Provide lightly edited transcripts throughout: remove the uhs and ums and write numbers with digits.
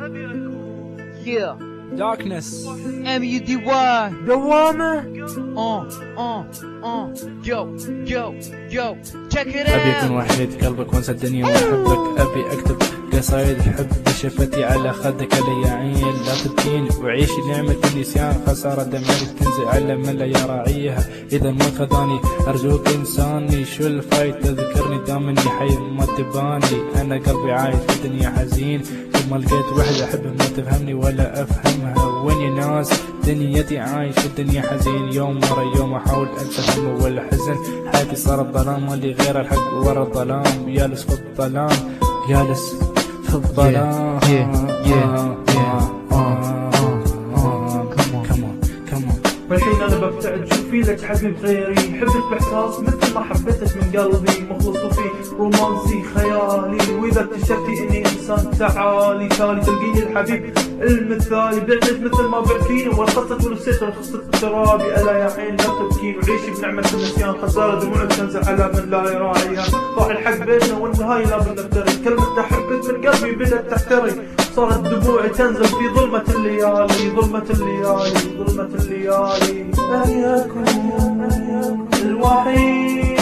Yeah. Darkness. M-U-D-Y. دوامة. Yo. Check it out. أبي أكون وحيد قلبك وانسى الدنيا وأحبك. أبي أكتب قصايد حب بشفتي على خدك ليعين لا تبكيني وعيش نعمة النسيان خسارة دمعك تنزل على من لا يراعيها. إذا الموت خذاني أرجوك إنساني شو الفايت تذكرني دام إني حي ما تباني. أنا قلبي عايش في الدنيا حزين ثم لقيت وحدة أحبها ما تفهمني ولا أفهمها. وين يا ناس دنيتي عايش في الدنيا حزين يوم ورا يوم أحاول أنسى الهم والحزن. حياتي صارت ظلام ما لي غير الحق ورا الظلام. جالس في الظلام جالس في الظلام. والحين انا ببتعد شوفي لك حبيب غيري حبك باحساس مثل ما حبيتك من قلبي مخلص وفي رومانسي خيالي. واذا اكتشفتي اني انسان تعالي تالي تلقيني الحبيب المثالي. بعتك مثل ما بعتيني ورخصت ونسيت رخصت ترابي. الا يا عين لا تبكين وعيشي بنعمة النسيان خسارة دموعك تنزل على من لا يراعيها. ضاع الحق بيننا والنهاية لا بنفتري. كلمة احبك من قلبي بدأت تحتري. صارت دموعي تنزل في ظلمة الليالي ظلمة الليالي ظلمة الليالي. أن يكون الوحيد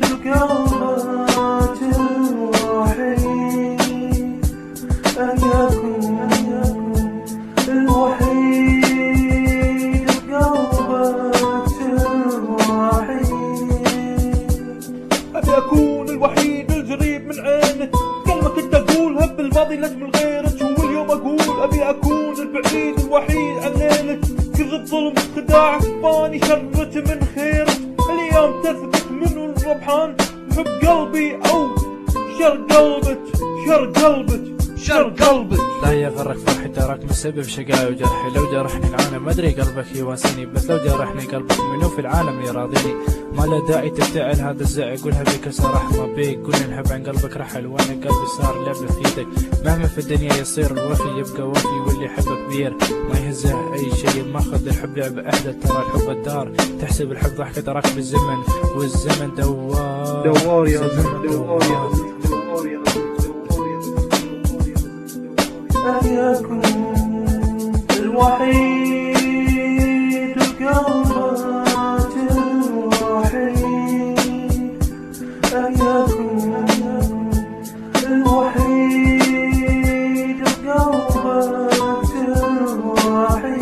القلبات الوحيد. أن يكون الوحيد القلبات الوحيد. أبي أكون الوحيد الجريب من عينك. كلمة كنت أقولها بالماضي نجم غيرك واليوم أقول أبي أكون البعيد الوحيد عن ليلك. كذب ظلم خداع فاني شرت من خيرك. الأيام تثبت منو الربحان حب قلبي أو شر قلبك شر قلبك شر قلبك. لا يغرك فرحي تراك مسبب شقاي وجرحي. لو جرحني العالم ما ادري قلبك يواسيني بس لو جرحني قلبك منو في العالم يراضيني. ما له داعي تفتعل هذا الزعق قولها بك صراحة ما بيك. قول الحب عن قلبك رحل وانا قلبي صار لعبة في يدك. مهما في الدنيا يصير الوفي يبقى وفي واللي يحبك كبير ما يهزه اي شيء. ماخذ الحب لعبة احدى ترى الحب الدار. تحسب الحب ضحكة تراك بالزمن والزمن دوار دوار يا زمن دوار يا زمن. أن يكون الوحيد القلبات الوحيد. أن يكون الوحيد القلبات الوحيد.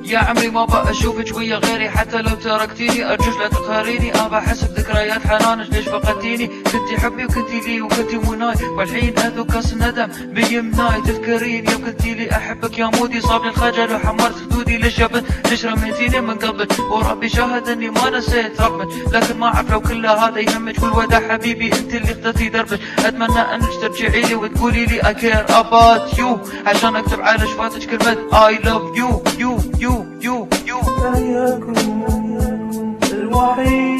يا عمري ما بقى اشوفك ويا غيري حتى لو تركتيني ارجوك لا تقهريني. ابى احس بذكريات حنانك ليش فقدتيني. كنتي حبي وكنتي لي وكنتي مناي والحين اذو كاس ندم بيمناي. تذكريني يوم كنتي لي احبك يا مودي. صابني الخجل وحمرت خدودي ليش جبت ليش رميتيني من قلبك. وربي شاهد اني ما نسيت رقمك لكن ما اعرف لو كل هذا يهمك. والوداع حبيبي انت اللي اخترتي دربك. اتمنى انك ترجعي لي وتقولي لي I care about you عشان اكتب على شفاتك كلمة I love you. أن يكون الوحيد